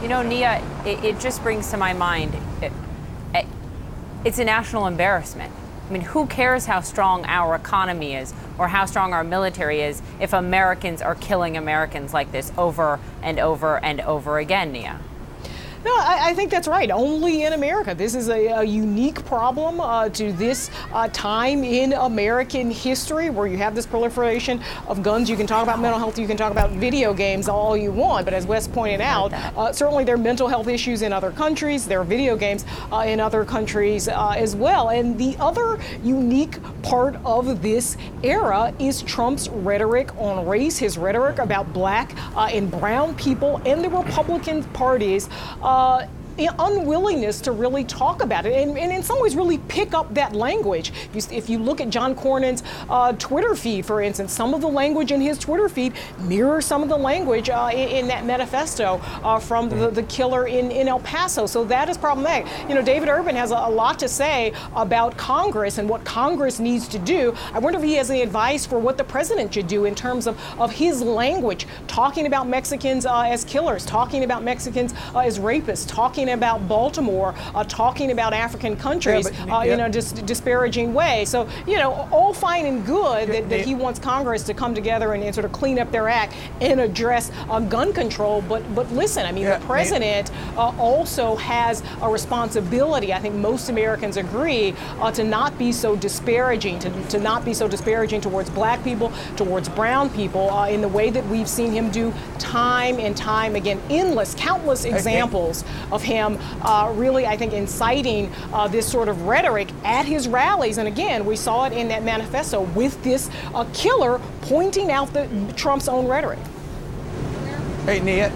You know, Nia, it just brings to my mind, it's a national embarrassment. I mean, who cares how strong our economy is or how strong our military is if Americans are killing Americans like this over and over and over again, Nia? No, I think that's right. Only in America. This is a unique problem to this time in American history where you have this proliferation of guns. You can talk about mental health, you can talk about video games all you want, but as Wes pointed out, certainly there are mental health issues in other countries. There are video games in other countries as well. And the other unique part of this era is Trump's rhetoric on race, his rhetoric about black and brown people and the Republican party's unwillingness to really talk about it and in some ways really pick up that language. If you look at John Cornyn's Twitter feed, for instance, some of the language in his Twitter feed mirrors some of the language in that manifesto from the killer in El Paso. So that is problematic. You know, David Urban has a lot to say about Congress and what Congress needs to do. I wonder if he has any advice for what the president should do in terms of his language, talking about Mexicans as killers, talking about Mexicans as rapists, talking about Baltimore, talking about African countries in a disparaging way. So, you know, all fine and good that he wants Congress to come together and sort of clean up their act and address gun control. But listen, I mean, the president also has a responsibility, I think most Americans agree, to not be so disparaging, to not be so disparaging towards black people, towards brown people in the way that we've seen him do time and time again. Countless examples of him really, I think, inciting this sort of rhetoric at his rallies. And again, we saw it in that manifesto with this killer pointing out Trump's own rrhetoric. Hey, Nia,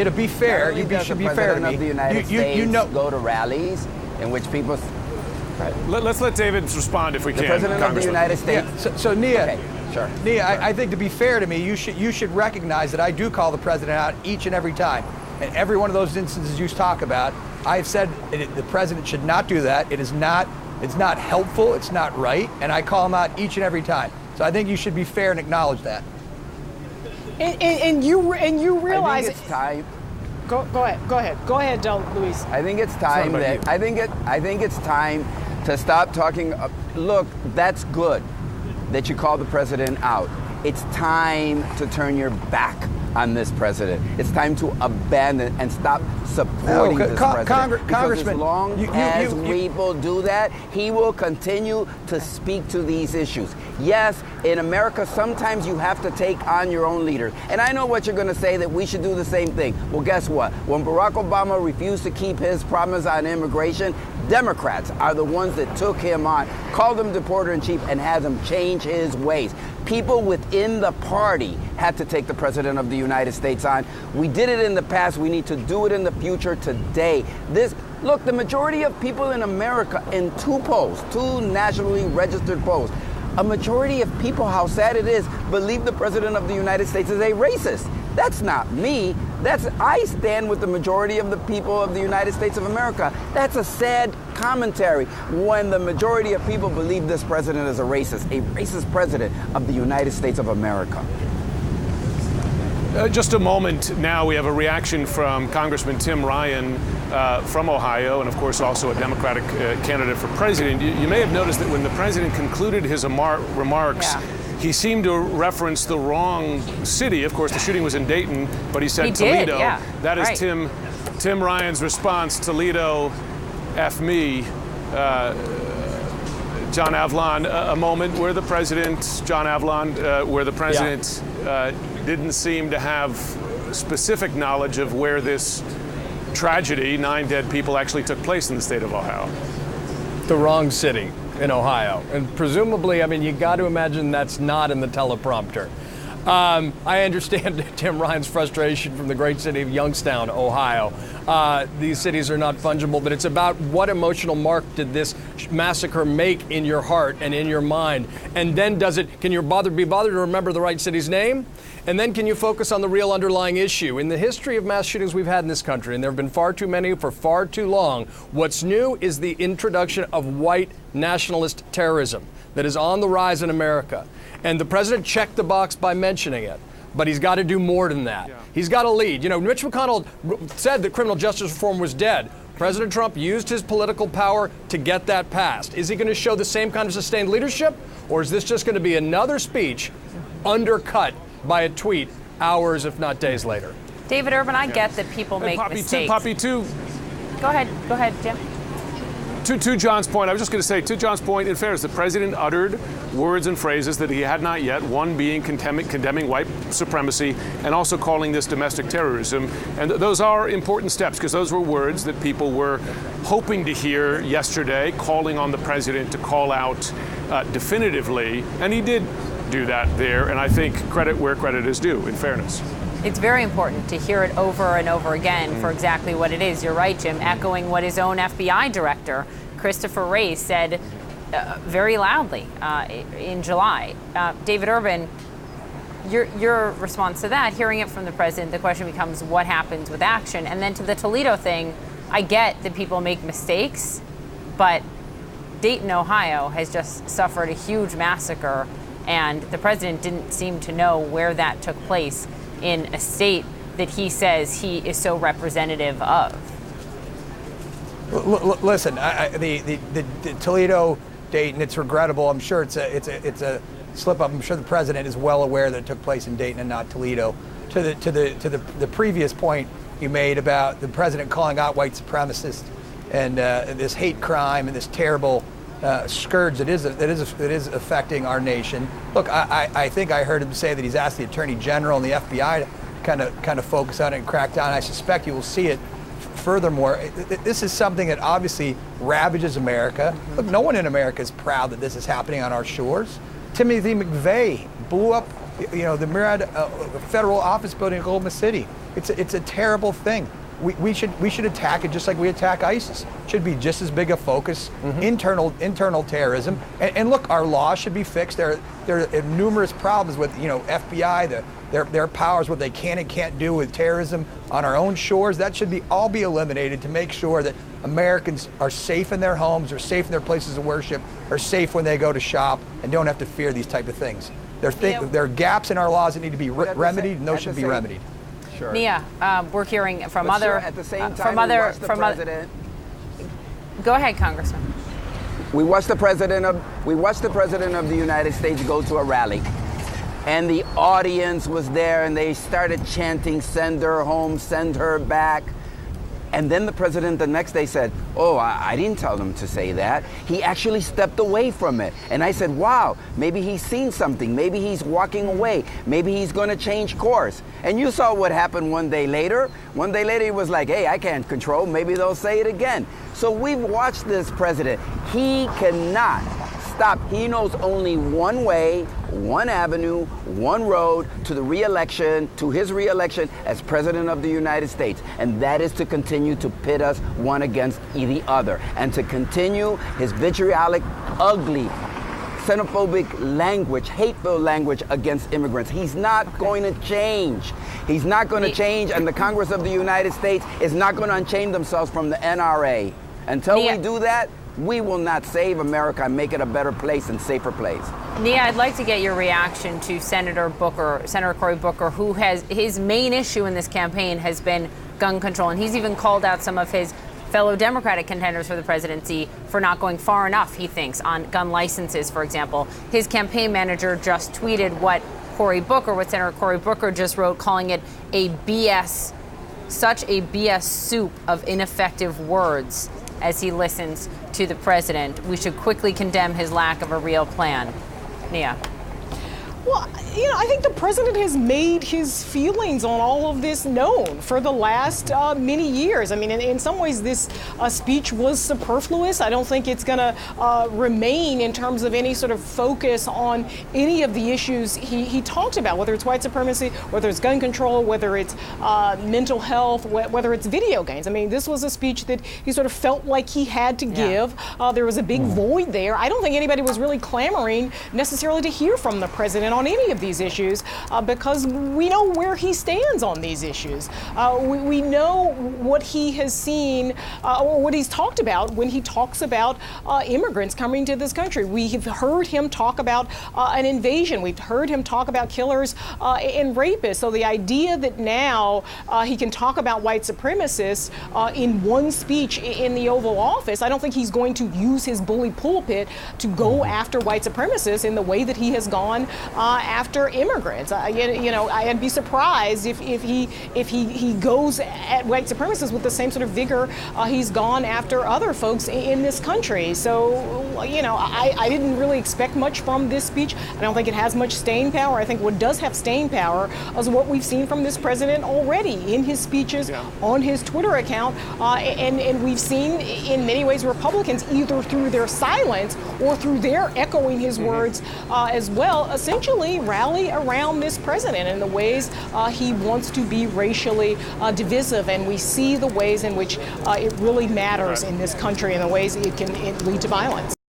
to be fair, you should be fair to me. Of the United States go to rallies in which people... Right. Let's let David respond if we can. The President of the United States... Yeah, so Nia... Okay. Sure. Nia, I think to be fair to me, you should recognize that I do call the president out each and every time. And every one of those instances you talk about, I've said the president should not do that. It's not helpful, it's not right, and I call him out each and every time. So I think you should be fair and acknowledge that. And you realize I think it's time. Go ahead, Luis. I think it's time I think it's time to stop talking. Look, that's good that you call the president out. It's time to turn your back on this president. It's time to abandon and stop supporting this president. Congressman, as long as people do that, he will continue to speak to these issues. Yes, in America, sometimes you have to take on your own leaders. And I know what you're going to say, that we should do the same thing. Well, guess what? When Barack Obama refused to keep his promise on immigration, Democrats are the ones that took him on, called him deporter-in-chief, and had him change his ways. People within the party had to take the president of the United States on. We did it in the past. We need to do it in the future today. Look, the majority of people in America in two nationally registered polls, a majority of people, how sad it is, believe the president of the United States is a racist. That's not me. I stand with the majority of the people of the United States of America. That's a sad commentary when the majority of people believe this president is a racist president of the United States of America. Just a moment now, we have a reaction from Congressman Tim Ryan from Ohio, and of course also a Democratic candidate for president. You may have noticed that when the president concluded his remarks, he seemed to reference the wrong city. Of course, the shooting was in Dayton, but he said Toledo. That is right. Tim Ryan's response, Toledo, F me. John Avlon, a moment where the president, didn't seem to have specific knowledge of where this tragedy, 9 dead people, actually took place in the state of Ohio. The wrong city in Ohio. And presumably, I mean, you got to imagine that's not in the teleprompter. I understand Tim Ryan's frustration from the great city of Youngstown, Ohio. These cities are not fungible, but it's about what emotional mark did this massacre make in your heart and in your mind? And then can you be bothered to remember the right city's name? And then can you focus on the real underlying issue? In the history of mass shootings we've had in this country, and there have been far too many for far too long, what's new is the introduction of white nationalist terrorism that is on the rise in America. And the president checked the box by mentioning it. but he's got to do more than that. Yeah. He's got to lead. You know, Mitch McConnell said that criminal justice reform was dead. President Trump used his political power to get that passed. Is he going to show the same kind of sustained leadership, or is this just going to be another speech undercut by a tweet hours, if not days later? David Urban, I get that people make mistakes. Poppy, too. Go ahead, Jim. To John's point, I was just going to say, to John's point, in fairness, the president uttered words and phrases that he had not yet, one being condemning white supremacy and also calling this domestic terrorism. And those are important steps because those were words that people were hoping to hear yesterday, calling on the president to call out definitively. And he did do that there. And I think credit where credit is due, in fairness. It's very important to hear it over and over again for exactly what it is. You're right, Jim, echoing what his own FBI director, Christopher Wray, said very loudly in July. David Urban, your response to that, hearing it from the president, the question becomes what happens with action? And then to the Toledo thing, I get that people make mistakes, but Dayton, Ohio has just suffered a huge massacre, and the president didn't seem to know where that took place in a state that he says he is so representative of. Listen, the Toledo, Dayton, it's regrettable. I'm sure it's a slip up. I'm sure the president is well aware that it took place in Dayton and not Toledo. To the previous point you made about the president calling out white supremacists and this hate crime and this terrible scourge that is affecting our nation. Look, I think I heard him say that he's asked the Attorney General and the FBI to kind of focus on it and crack down. I suspect you will see it. Furthermore, this is something that obviously ravages America. Look, no one in America is proud that this is happening on our shores. Timothy McVeigh blew up, the Murad federal office building in Oklahoma City. It's a terrible thing. We should attack it just like we attack ISIS. It should be just as big a focus. Internal terrorism. And look, our laws should be fixed. There are numerous problems with FBI, their powers, what they can and can't do with terrorism on our own shores. That should all be eliminated to make sure that Americans are safe in their homes, are safe in their places of worship, are safe when they go to shop, and don't have to fear these type of things. There are gaps in our laws that need to be remedied, and those should be remedied. Sure. Nia, we're hearing from But other sure, at the same time, president. Go ahead, Congressman. We watched the president of the United States go to a rally, and the audience was there, and they started chanting, "Send her home, send her back." And then the president the next day said, "Oh, I didn't tell them to say that." He actually stepped away from it. And I said, wow, maybe he's seen something. Maybe he's walking away. Maybe he's going to change course. And you saw what happened one day later. One day later, he was like, hey, I can't control. Maybe they'll say it again. So we've watched this president. He cannot stop. He knows only one way, one avenue, one road to his re-election as president of the United States. And that is to continue to pit us one against the other and to continue his vitriolic, ugly, xenophobic language, hateful language against immigrants. He's not going to change. He's not going to change, and the Congress of the United States is not going to unchain themselves from the NRA. Until we do that, we will not save America and make it a better place and safer place. Nia, I'd like to get your reaction to Senator Cory Booker, who has his main issue in this campaign has been gun control, and he's even called out some of his fellow Democratic contenders for the presidency for not going far enough, he thinks, on gun licenses, for example. His campaign manager just tweeted what Senator Cory Booker just wrote, calling it such a BS soup of ineffective words as he listens to the president. We should quickly condemn his lack of a real plan. Nia. Well, I think the president has made his feelings on all of this known for the last many years. I mean, in some ways, this speech was superfluous. I don't think it's going to remain in terms of any sort of focus on any of the issues he talked about, whether it's white supremacy, whether it's gun control, whether it's mental health, whether it's video games. I mean, this was a speech that he sort of felt like he had to give. There was a big void there. I don't think anybody was really clamoring necessarily to hear from the president on any of these issues because we know where he stands on these issues. We know what he has seen, or what he's talked about when he talks about immigrants coming to this country. We've heard him talk about an invasion. We've heard him talk about killers and rapists. So the idea that now he can talk about white supremacists in one speech in the Oval Office, I don't think he's going to use his bully pulpit to go after white supremacists in the way that he has gone after immigrants. I'd be surprised if he goes at white supremacists with the same sort of vigor he's gone after other folks in this country. So, I didn't really expect much from this speech. I don't think it has much staying power. I think what does have staying power is what we've seen from this president already in his speeches, on his Twitter account, and we've seen in many ways Republicans, either through their silence or through their echoing his words as well, essentially rally around this president in the ways he wants to be racially divisive. And we see the ways in which it really matters in this country and the ways it can lead to violence.